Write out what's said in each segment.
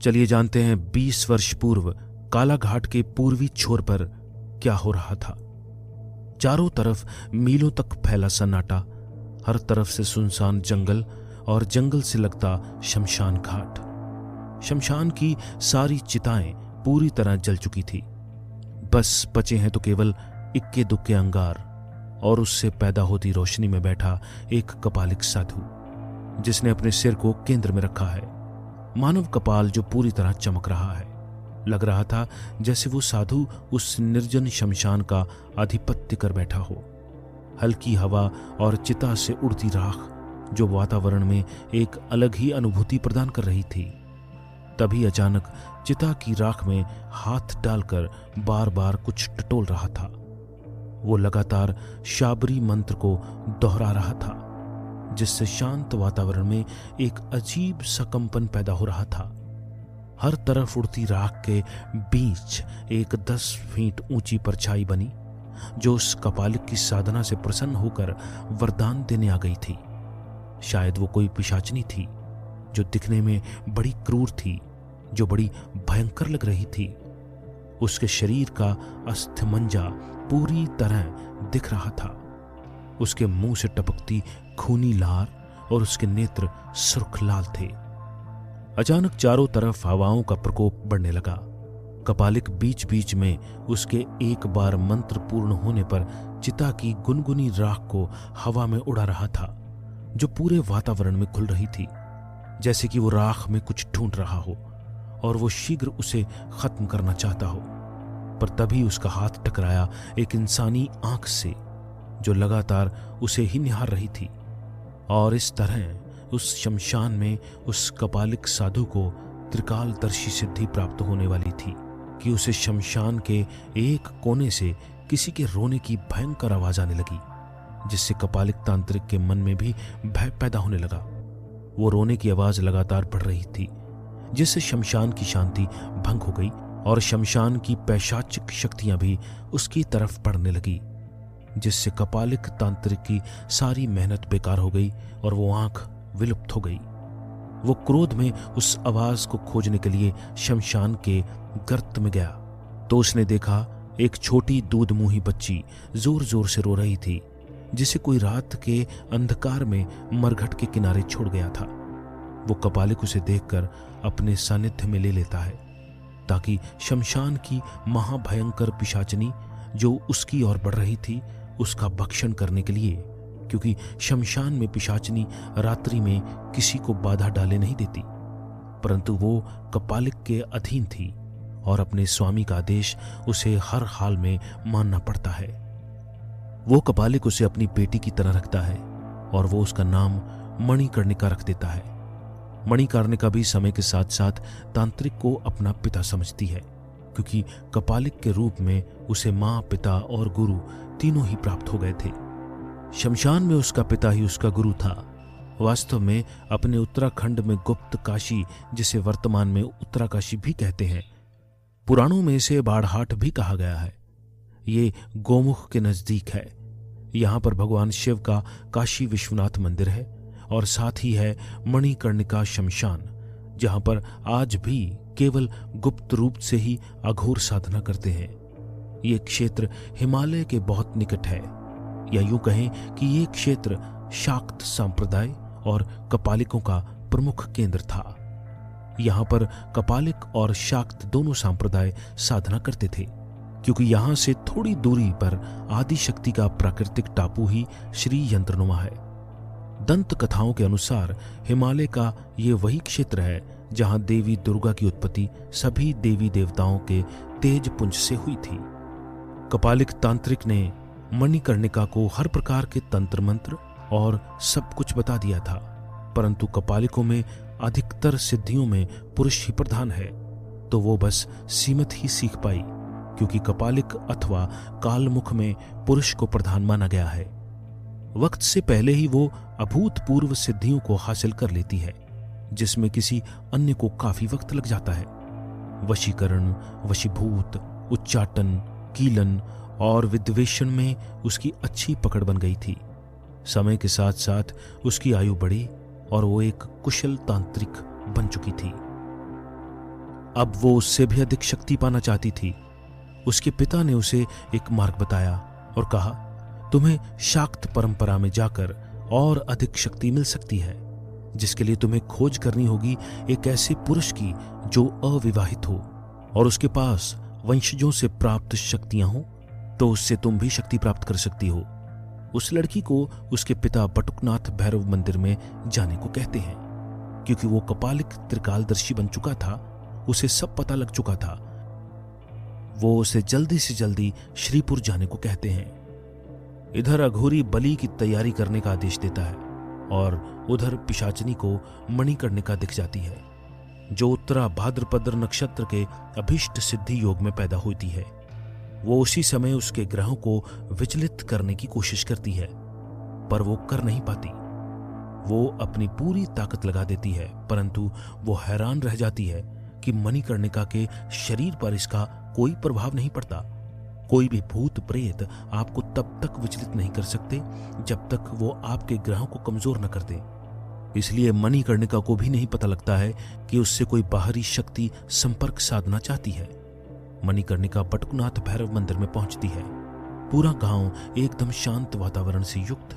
चलिए जानते हैं 20 वर्ष पूर्व कालाघाट के पूर्वी छोर पर क्या हो रहा था। चारों तरफ मीलों तक फैला सन्नाटा, हर तरफ से सुनसान जंगल और जंगल से लगता शमशान घाट। शमशान की सारी चिताएं पूरी तरह जल चुकी थी। बस बचे हैं तो केवल इक्के दुक्के अंगार और उससे पैदा होती रोशनी में बैठा एक कपालिक साधु, जिसने अपने सिर को केंद्र में रखा है। मानव कपाल जो पूरी तरह चमक रहा है। लग रहा था जैसे वो साधु उस निर्जन शमशान का आधिपत्य कर बैठा हो। हल्की हवा और चिता से उड़ती राख जो वातावरण में एक अलग ही अनुभूति प्रदान कर रही थी। तभी अचानक चिता की राख में हाथ डालकर बार बार कुछ टटोल रहा था। वो लगातार शाबरी मंत्र को दोहरा रहा था, जिससे शांत वातावरण में एक अजीब सा कंपन पैदा हो रहा था। हर तरफ उड़ती राख के बीच एक 10 फीट ऊंची परछाई बनी, जो उस कपालिक की साधना से प्रसन्न होकर वरदान देने आ गई थी। शायद वो कोई पिशाचनी थी, जो दिखने में बड़ी क्रूर थी, जो बड़ी भयंकर लग रही थी। उसके शरीर का अस्थिमंजा पूरी तरह दिख रहा था। उसके मुंह से टपकती खूनी लार और उसके नेत्र सुर्ख लाल थे। अचानक चारों तरफ हवाओं का प्रकोप बढ़ने लगा। कपालिक बीच बीच में उसके एक बार मंत्र पूर्ण होने पर चिता की गुनगुनी राख को हवा में उड़ा रहा था, जो पूरे वातावरण में घुल रही थी, जैसे कि वो राख में कुछ ढूंढ रहा हो और वो शीघ्र उसे खत्म करना चाहता हो। पर तभी उसका हाथ टकराया एक इंसानी आंख से, जो लगातार उसे ही निहार रही थी। और इस तरह उस शमशान में उस कपालिक साधु को त्रिकालदर्शी सिद्धि प्राप्त होने वाली थी कि उसे शमशान के एक कोने से किसी के रोने की भयंकर आवाज आने लगी, जिससे कपालिक तांत्रिक के मन में भी भय पैदा होने लगा। वो रोने की आवाज लगातार बढ़ रही थी, जिससे शमशान की शांति भंग हो गई और शमशान की पैशाचिक शक्तियां भी उसकी तरफ बढ़ने लगी, जिससे कपालिक तांत्रिक की सारी मेहनत बेकार हो गई और वो आंख विलुप्त हो गई। वो क्रोध में उस आवाज को खोजने के लिए शमशान के गर्त में गया तो उसने देखा एक छोटी दूध मुंही बच्ची जोर जोर से रो रही थी, जिसे कोई रात के अंधकार में मरघट के किनारे छोड़ गया था। वो कपालिक उसे देखकर अपने सानिध्य में ले लेता है, ताकि शमशान की महाभयंकर पिशाचनी जो उसकी ओर बढ़ रही थी उसका भक्षण करने के लिए, क्योंकि शमशान में पिशाचनी रात्रि में किसी को बाधा डाले नहीं देती, परंतु वो कपालिक के अधीन थी और अपने स्वामी का आदेश उसे हर हाल में मानना पड़ता है। वो कपालिक उसे अपनी बेटी की तरह रखता है और वो उसका नाम मणिकर्णिका रख देता है। मणिकर्णिका भी समय के साथ साथ तांत्रिक को अपना पिता समझती है, क्योंकि कपालिक के रूप में उसे माँ, पिता और गुरु तीनों ही प्राप्त हो गए थे। शमशान में उसका पिता ही उसका गुरु था। वास्तव में अपने उत्तराखंड में गुप्त काशी, जिसे वर्तमान में उत्तराकाशी भी कहते हैं, पुराणों में इसे बाड़हाट भी कहा गया है। ये गोमुख के नजदीक है। यहाँ पर भगवान शिव का काशी विश्वनाथ मंदिर है और साथ ही है मणिकर्णिका शमशान, जहाँ पर आज भी केवल गुप्त रूप से ही अघोर साधना करते हैं। ये क्षेत्र हिमालय के बहुत निकट है, या यूं कहें कि ये क्षेत्र शाक्त संप्रदाय और कपालिकों का प्रमुख केंद्र था। यहाँ पर कपालिक और शाक्त दोनों संप्रदाय साधना करते थे, क्योंकि यहाँ से थोड़ी दूरी पर आदि शक्ति का प्राकृतिक टापू ही श्री यंत्रनुमा है। दंत कथाओं के अनुसार हिमालय का ये वही क्षेत्र है जहाँ देवी दुर्गा की उत्पत्ति सभी देवी देवताओं के तेज पुंज से हुई थी। कपालिक तांत्रिक ने मणिकर्णिका को हर प्रकार के तंत्र मंत्र और सब कुछ बता दिया था, परंतु कपालिकों में अधिकतर सिद्धियों में पुरुष ही प्रधान है, तो वो बस सीमित ही सीख पाई, क्योंकि कपालिक अथवा कालमुख में पुरुष को प्रधान माना गया है। वक्त से पहले ही वो अभूतपूर्व सिद्धियों को हासिल कर लेती है, जिसमें किसी अन्य को काफी वक्त लग जाता है। वशीकरण, वशीभूत, उच्चाटन, कीलन और विद्वेषण में उसकी अच्छी पकड़ बन गई थी। समय के साथ साथ उसकी आयु बढ़ी और वो एक कुशल तांत्रिक बन चुकी थी। अब वो उससे भी अधिक शक्ति पाना चाहती थी। उसके पिता ने उसे एक मार्ग बताया और कहा, तुम्हें शाक्त परंपरा में जाकर और अधिक शक्ति मिल सकती है, जिसके लिए तुम्हें खोज करनी होगी एक ऐसे पुरुष की जो अविवाहित हो और उसके पास वंशजों से प्राप्त शक्तियां हो, तो उससे तुम भी शक्ति प्राप्त कर सकती हो। उस लड़की को उसके पिता बटुकनाथ भैरव मंदिर में जाने को कहते हैं, क्योंकि वो कपालिक त्रिकालदर्शी बन चुका था। उसे सब पता लग चुका था। वो उसे जल्दी से जल्दी श्रीपुर जाने को कहते हैं। इधर अघोरी बलि की तैयारी करने का आदेश देता है और उधर पिशाचनी को मणिकर्णिका का दिख जाती है, जो उत्तरा भाद्रपद नक्षत्र के अभीष्ट सिद्धि योग में पैदा होती है। वो उसी समय उसके ग्रहों को विचलित करने की कोशिश करती है, पर वो कर नहीं पाती। वो अपनी पूरी ताकत लगा देती है, परंतु वो हैरान रह जाती है कि मणिकर्णिका के शरीर पर इसका कोई प्रभाव नहीं पड़ता। कोई भी भूत प्रेत आपको तब तक विचलित नहीं कर सकते जब तक वो आपके ग्रहों को कमजोर न कर दे। इसलिए मणिकर्णिका को भी नहीं पता लगता है कि उससे कोई बाहरी शक्ति संपर्क साधना चाहती है। मणिकर्णिका बटुकनाथ भैरव मंदिर में पहुंचती है। पूरा गांव एकदम शांत वातावरण से युक्त,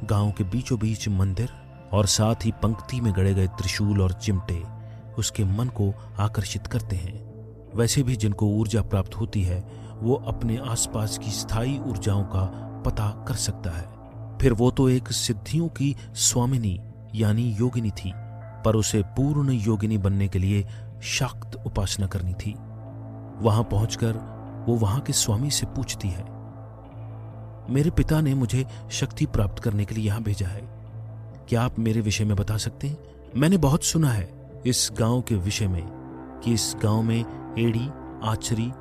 गांव के बीचों बीच मंदिर और साथ ही पंक्ति में गड़े गए त्रिशूल और चिमटे उसके मन को आकर्षित करते हैं। वैसे भी जिनको ऊर्जा प्राप्त होती है वो अपने आसपास की स्थायी ऊर्जाओं का पता कर सकता है। फिर वो तो एक सिद्धियों की स्वामिनी यानी योगिनी थी, पर उसे पूर्ण योगिनी बनने के लिए शाक्त उपासना करनी थी। वहां पहुंचकर वो वहां के स्वामी से पूछती है, मेरे पिता ने मुझे शक्ति प्राप्त करने के लिए यहां भेजा है, क्या आप मेरे विषय में बता सकते हैं? मैंने बहुत सुना है इस गांव के विषय में कि इस गांव में एड़ी, आचरी,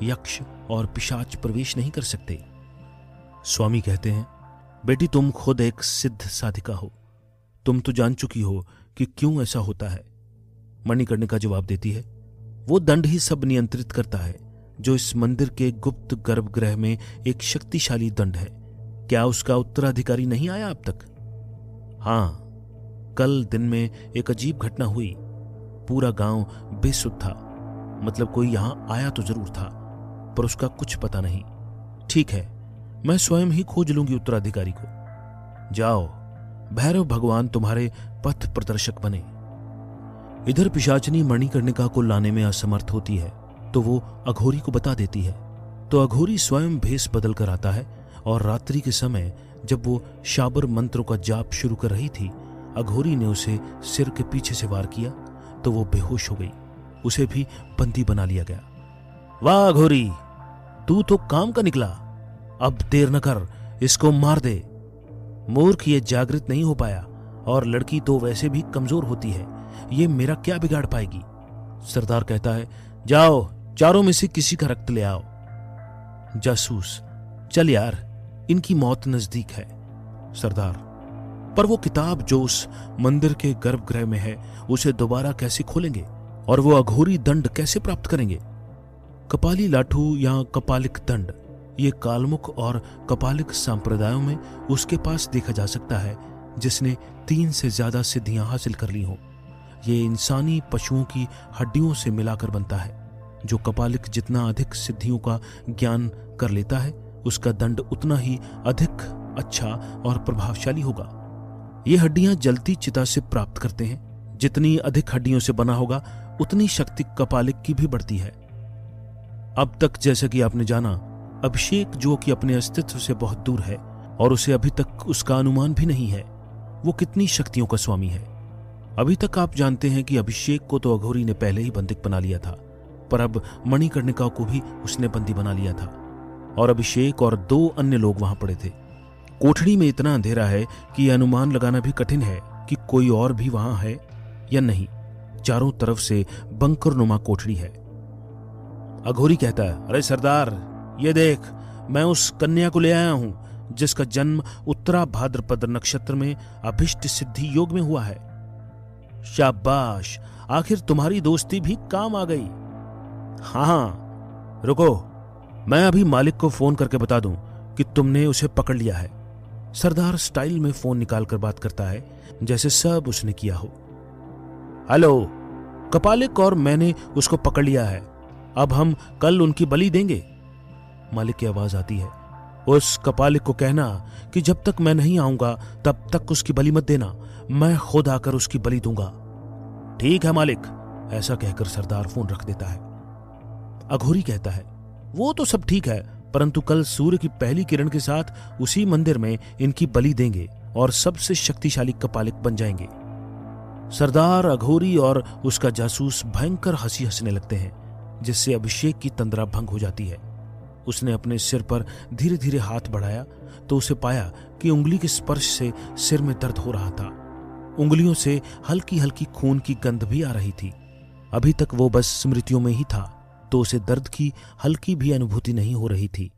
यक्ष और पिशाच प्रवेश नहीं कर सकते। स्वामी कहते हैं, बेटी तुम खुद एक सिद्ध साधिका हो, तुम तो जान चुकी हो कि क्यों ऐसा होता है। मणिकर्णिका जवाब देती है, वो दंड ही सब नियंत्रित करता है जो इस मंदिर के गुप्त गर्भगृह में एक शक्तिशाली दंड है। क्या उसका उत्तराधिकारी नहीं आया अब तक? हाँ, कल दिन में एक अजीब घटना हुई। पूरा गांव बेसुध था, मतलब कोई यहां आया तो जरूर था, पर उसका कुछ पता नहीं। ठीक है, मैं स्वयं ही खोज लूंगी उत्तराधिकारी को। जाओ, भैरव भगवान तुम्हारे पथ प्रदर्शक बने। इधर पिशाचनी मणिकर्णिका को लाने में असमर्थ होती है तो वो अघोरी को बता देती है। तो अघोरी स्वयं भेष बदल कर आता है और रात्रि के समय जब वो शाबर मंत्रों का जाप शुरू कर रही थी, अघोरी ने उसे सिर के पीछे से वार किया तो वो बेहोश हो गई। उसे भी बंदी बना लिया गया। वाह अघोरी, तू तो काम का निकला। अब देर न कर, इसको मार दे। मूर्ख ये जागृत नहीं हो पाया और लड़की तो वैसे भी कमजोर होती है, ये मेरा क्या बिगाड़ पाएगी। सरदार कहता है, जाओ चारों में से किसी का रक्त ले आओ। जासूस, चल यार, इनकी मौत नजदीक है। सरदार, पर वो किताब जो उस मंदिर के गर्भगृह में है उसे दोबारा कैसे खोलेंगे और वो अघोरी दंड कैसे प्राप्त करेंगे? कपाली लाठू या कपालिक दंड, ये कालमुख और कपालिक संप्रदायों में उसके पास देखा जा सकता है जिसने 3 से ज्यादा सिद्धियां हासिल कर ली हों। ये इंसानी पशुओं की हड्डियों से मिलाकर बनता है। जो कपालिक जितना अधिक सिद्धियों का ज्ञान कर लेता है उसका दंड उतना ही अधिक अच्छा और प्रभावशाली होगा। ये हड्डियां जलती चिता से प्राप्त करते हैं। जितनी अधिक हड्डियों से बना होगा उतनी शक्ति कपालिक की भी बढ़ती है। अब तक जैसा कि आपने जाना, अभिषेक जो कि अपने अस्तित्व से बहुत दूर है और उसे अभी तक उसका अनुमान भी नहीं है, वो कितनी शक्तियों का स्वामी है। अभी तक आप जानते हैं कि अभिषेक को तो अघोरी ने पहले ही बंदिक बना लिया था, पर अब मणिकर्णिका को भी उसने बंदी बना लिया था और अभिषेक और 2 अन्य लोग वहां पड़े थे। कोठड़ी में इतना अंधेरा है कि यह अनुमान लगाना भी कठिन है कि कोई और भी वहां है या नहीं। चारों तरफ से बंकर नुमा कोठड़ी है। अघोरी कहता है, अरे सरदार, ये देख, मैं उस कन्या को ले आया हूं जिसका जन्म उत्तरा भाद्रपद नक्षत्र में अभिष्ट सिद्धि योग में हुआ है। शाबाश, आखिर तुम्हारी दोस्ती भी काम आ गई। हाँ, रुको, मैं अभी मालिक को फोन करके बता दूं कि तुमने उसे पकड़ लिया है। सरदार स्टाइल में फोन निकालकर बात करता है जैसे सब उसने किया हो। हेलो, कपालिक और मैंने उसको पकड़ लिया है। अब हम कल उनकी बलि देंगे। मालिक की आवाज आती है, उस कपालिक को कहना कि जब तक मैं नहीं आऊंगा तब तक उसकी बलि मत देना, मैं खुद आकर उसकी बलि दूंगा। ठीक है मालिक, ऐसा कहकर सरदार फोन रख देता है। अघोरी कहता है, वो तो सब ठीक है, परंतु कल सूर्य की पहली किरण के साथ उसी मंदिर में इनकी बलि देंगे और सबसे शक्तिशाली कपालिक बन जाएंगे। सरदार, अघोरी और उसका जासूस भयंकर हंसी हंसने लगते हैं, जिससे अभिषेक की तंद्रा भंग हो जाती है। उसने अपने सिर पर धीरे धीरे हाथ बढ़ाया तो उसे पाया कि उंगली के स्पर्श से सिर में दर्द हो रहा था। उंगलियों से हल्की हल्की खून की गंध भी आ रही थी। अभी तक वो बस स्मृतियों में ही था, तो उसे दर्द की हल्की भी अनुभूति नहीं हो रही थी।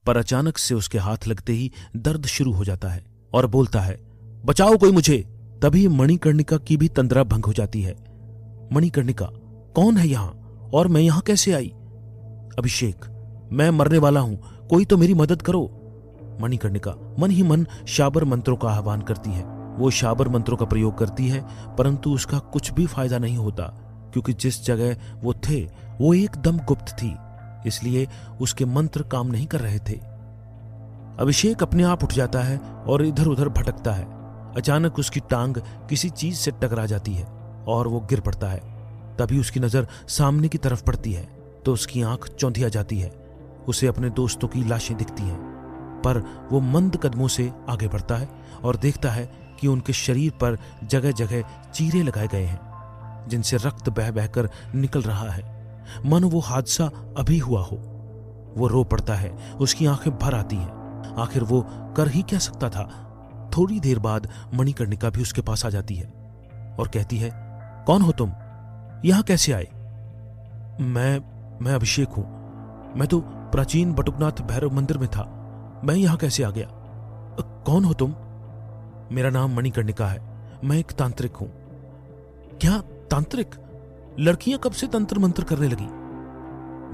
पर अचानक से उसके हाथ लगते ही दर्द शुरू हो जाता है और बोलता है, बचाओ कोई मुझे। तभी मणिकर्णिका की भी तंद्रा भंग हो जाती है। मणिकर्णिका, कौन है यहां और मैं यहां कैसे आई? अभिषेक, मैं मरने वाला हूं, कोई तो मेरी मदद करो। मणिकर्णिका मन ही मन शाबर मंत्रों का आह्वान करती है। वो शाबर मंत्रों का प्रयोग करती है, परंतु उसका कुछ भी फायदा नहीं होता, क्योंकि जिस जगह वो थे वो एकदम गुप्त थी, इसलिए उसके मंत्र काम नहीं कर रहे थे। अभिषेक अपने आप उठ जाता है और इधर उधर भटकता है। अचानक उसकी टांग किसी चीज से टकरा जाती है और वो गिर पड़ता है। तभी उसकी नजर सामने की तरफ पड़ती है तो उसकी आंख चौंधिया जाती है। उसे अपने दोस्तों की लाशें दिखती हैं, पर वो मंद कदमों से आगे बढ़ता है और देखता है कि उनके शरीर पर जगह जगह चीरे लगाए गए हैं, जिनसे रक्त बह बहकर निकल रहा है, मानो वो हादसा अभी हुआ हो। वो रो पड़ता है, उसकी आंखें भर आती हैं। आखिर वो कर ही क्या सकता था। थोड़ी देर बाद मणिकर्णिका भी उसके पास आ जाती है और कहती है, कौन हो तुम? यहां कैसे आए? मैं अभिषेक हूं। मैं तो प्राचीन बटुकनाथ भैरव मंदिर में था, मैं यहां कैसे आ गया? कौन हो तुम? मेरा नाम मणिकर्णिका है, मैं एक तांत्रिक हूं। क्या तांत्रिक? लड़कियां कब से तंत्र मंत्र करने लगी?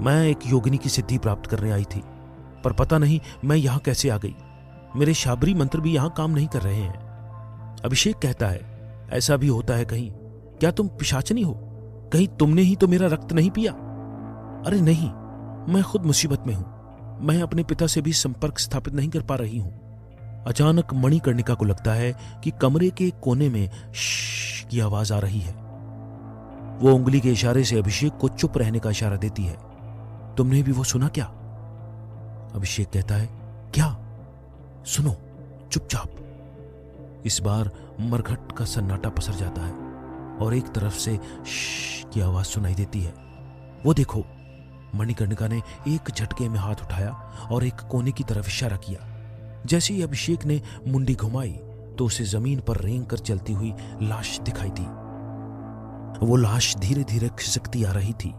मैं एक योगिनी की सिद्धि प्राप्त करने आई थी, पर पता नहीं मैं यहां कैसे आ गई। मेरे शाबरी मंत्र भी यहां काम नहीं कर रहे हैं। अभिषेक कहता है, ऐसा भी होता है कहीं? क्या तुम पिशाचनी हो? कहीं तुमने ही तो मेरा रक्त नहीं पिया? अरे नहीं, मैं खुद मुसीबत में हूं। मैं अपने पिता से भी संपर्क स्थापित नहीं कर पा रही हूं। अचानक मणिकर्णिका को लगता है कि कमरे के कोने में श्श की आवाज आ रही है। वो उंगली के इशारे से अभिषेक को चुप रहने का इशारा देती है। तुमने भी वो सुना क्या? अभिषेक कहता है, क्या? सुनो, चुपचाप। इस बार मरघट का सन्नाटा पसर जाता है और एक तरफ से श्श की आवाज सुनाई देती है। वो देखो, मणिकर्णिका ने एक झटके में हाथ उठाया और एक कोने की तरफ इशारा किया। जैसे ही अभिषेक ने मुंडी घुमाई तो उसे जमीन पर रेंग कर चलती हुई लाश दिखाई दी। वो लाश धीरे धीरे खिसकती आ रही थी।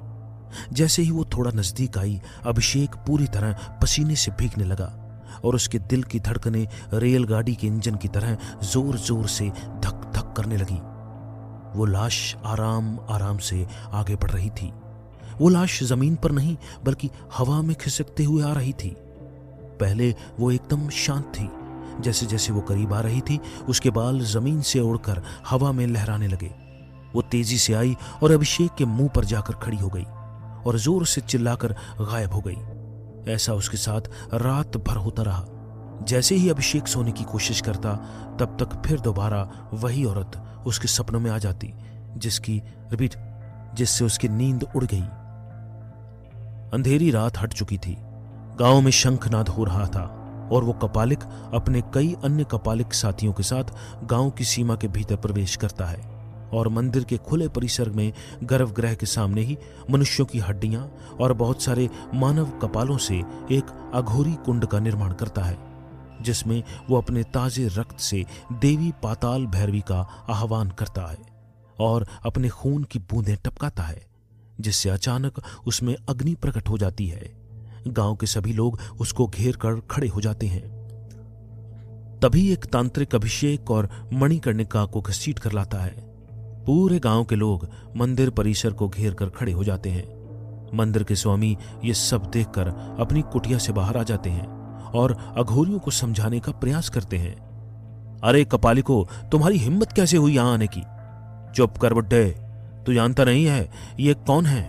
जैसे ही वो थोड़ा नजदीक आई, अभिषेक पूरी तरह पसीने से भीगने लगा और उसके दिल की धड़कनें रेलगाड़ी के इंजन की तरह जोर जोर से धक धक करने लगी। वो लाश आराम आराम से आगे बढ़ रही थी। वो लाश जमीन पर नहीं बल्कि हवा में खिसकते हुए आ रही थी। पहले वो एकदम शांत थी। जैसे जैसे वो करीब आ रही थी, उसके बाल जमीन से उड़कर हवा में लहराने लगे। वो तेजी से आई और अभिषेक के मुंह पर जाकर खड़ी हो गई और जोर से चिल्लाकर गायब हो गई। ऐसा उसके साथ रात भर होता रहा। जैसे ही अभिषेक सोने की कोशिश करता, तब तक फिर दोबारा वही औरत उसके सपनों में आ जाती, जिससे उसकी नींद उड़ गई। अंधेरी रात हट चुकी थी। गांव में शंखनाद हो रहा था और वो कपालिक अपने कई अन्य कपालिक साथियों के साथ गांव की सीमा के भीतर प्रवेश करता है और मंदिर के खुले परिसर में गर्भगृह के सामने ही मनुष्यों की हड्डियां और बहुत सारे मानव कपालों से एक अघोरी कुंड का निर्माण करता है, जिसमें वो अपने ताजे रक्त से देवी पाताल भैरवी का आह्वान करता है और अपने खून की बूंदें टपकाता है, जिससे अचानक उसमें अग्नि प्रकट हो जाती है। गांव के सभी लोग उसको घेर कर खड़े हो जाते हैं। तभी एक तांत्रिक अभिषेक और मणिकर्णिका को घसीट कर लाता है। पूरे गांव के लोग मंदिर परिसर को घेर कर खड़े हो जाते हैं। मंदिर के स्वामी ये सब देखकर अपनी कुटिया से बाहर आ जाते हैं और अघोरियों को समझाने का प्रयास करते हैं। अरे कपालिको, तुम्हारी हिम्मत कैसे हुई यहां आने की? चुप कर बुड्ढे, तू जानता नहीं है ये कौन है?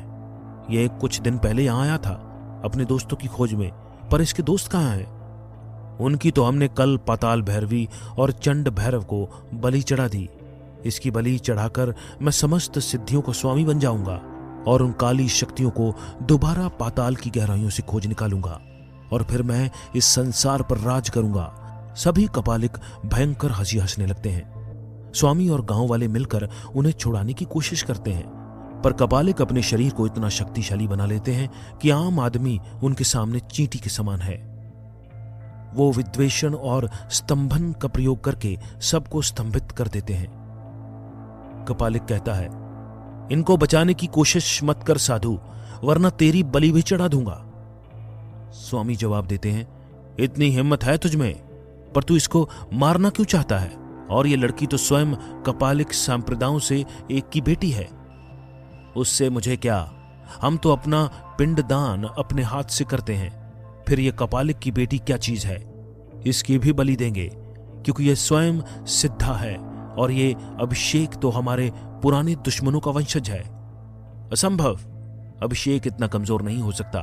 ये कुछ दिन पहले यहां आया था अपने दोस्तों की खोज में, पर इसके दोस्त कहाँ हैं? उनकी तो हमने कल पाताल भैरवी और चंड भैरव को बलि चढ़ा दी। इसकी बलि चढ़ाकर मैं समस्त सिद्धियों को स्वामी बन जाऊंगा और उन काली शक्तियों को दोबारा पाताल की गहराइयों से खोज निकालूंगा और फिर मैं इस संसार पर राज करूंगा। सभी कपालिक भयंकर हंसी हंसने लगते हैं। स्वामी और गांव वाले मिलकर उन्हें छुड़ाने की कोशिश करते हैं, पर कपालिक अपने शरीर को इतना शक्तिशाली बना लेते हैं कि आम आदमी उनके सामने चींटी के समान है। वो विद्वेषण और स्तंभन का प्रयोग करके सबको स्तंभित कर देते हैं। कपालिक कहता है, इनको बचाने की कोशिश मत कर साधु, वरना तेरी बलि भी चढ़ा दूंगा। स्वामी जवाब देते हैं, इतनी हिम्मत है तुझमें, पर तू इसको मारना क्यों चाहता है? और ये लड़की तो स्वयं कपालिक संप्रदायों से एक की बेटी है। उससे मुझे क्या, हम तो अपना पिंडदान अपने हाथ से करते हैं। फिर ये कपालिक की बेटी क्या चीज है? इसकी भी बलि देंगे, क्योंकि ये स्वयं सिद्धा है और ये अभिषेक तो हमारे पुराने दुश्मनों का वंशज है। असंभव, अभिषेक इतना कमजोर नहीं हो सकता।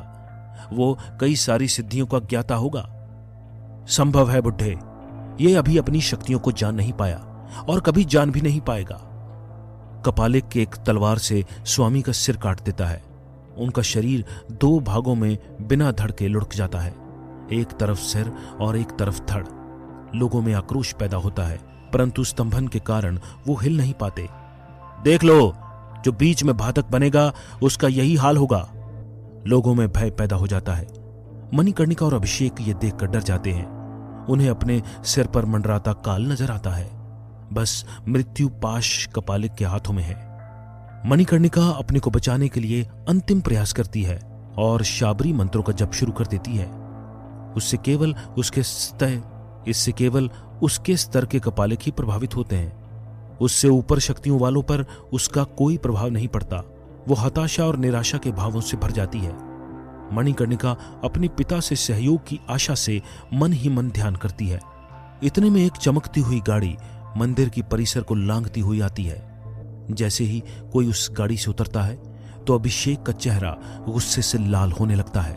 वो कई सारी सिद्धियों का ज्ञाता होगा। संभव है बुढ़े, ये अभी अपनी शक्तियों को जान नहीं पाया और कभी जान भी नहीं पाएगा। कपालिक के एक तलवार से स्वामी का सिर काट देता है। उनका शरीर दो भागों में बिना धड़ के लुढ़क जाता है, एक तरफ सिर और एक तरफ धड़। लोगों में आक्रोश पैदा होता है, परंतु स्तंभन के कारण वो हिल नहीं पाते। देख लो, जो बीच में बाधक बनेगा उसका यही हाल होगा। लोगों में भय पैदा हो जाता है। मणिकर्णिका और अभिषेक ये देखकर डर जाते हैं। उन्हें अपने सिर पर मंडराता काल नजर आता है। बस मृत्यु पाश कपालिक के हाथों में है। मणिकर्णिका अपने को बचाने के लिए अंतिम प्रयास करती है और शाबरी मंत्रों का जप शुरू कर देती है। इससे केवल उसके स्तर के कपालिक ही प्रभावित होते हैं। उससे ऊपर शक्तियों वालों पर उसका कोई प्रभाव नहीं पड़ता। वो हताशा और निराशा के भावों से भर जाती है। मणिकर्णिका अपने पिता से सहयोग की आशा से मन ही मन ध्यान करती है। इतने में एक चमकती हुई गाड़ी मंदिर की परिसर को लांघती हुई आती है। जैसे ही कोई उस गाड़ी से उतरता है तो अभिषेक का चेहरा गुस्से से लाल होने लगता है।